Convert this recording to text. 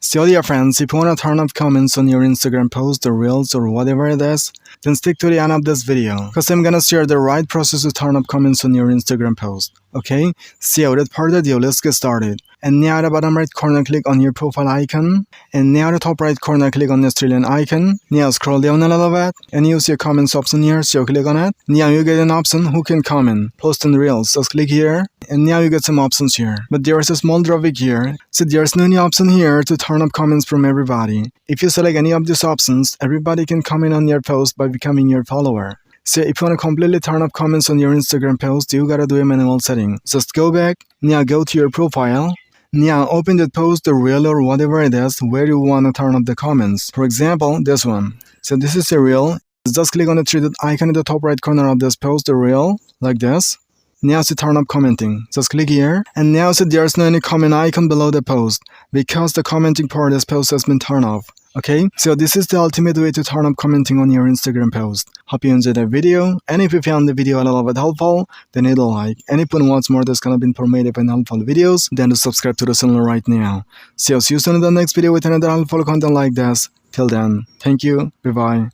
So dear friends, if you want to turn off comments on your Instagram post or reels or whatever it is, then stick to the end of this video because I'm gonna share the right process to turn off comments on your Instagram post. Okay, so without further ado, let's get started. And now at the bottom right corner, click on your profile icon, and now at the top right corner, click on the Australian icon. Now scroll down a little bit and you see a comments option here, so click on it. Now you get an option who can comment, post and reels, just click here, and now you get some options here. But there is a small drawback here, so there's no any option here to turn up comments from everybody. If you select any of these options, everybody can comment on your post by becoming your follower. So if you want to completely turn off comments on your Instagram post, you gotta do a manual setting. Just go back, now go to your profile. Now open the post or reel or whatever it is where you want to turn off the comments. For example, this one. So this is a reel. Just click on the three dot icon at the top right corner of this post or reel, like this. Now to turn off commenting, just click here, and now there's no any comment icon below the post because the commenting part of this post has been turned off. Okay, so this is the ultimate way to turn off commenting on your Instagram post. Hope you enjoyed the video, and if you found the video a little bit helpful, then hit a like. And if you want more this kind of informative and helpful videos, then to subscribe to the channel right now. So see you soon in the next video with another helpful content like this. Till then, thank you, bye bye.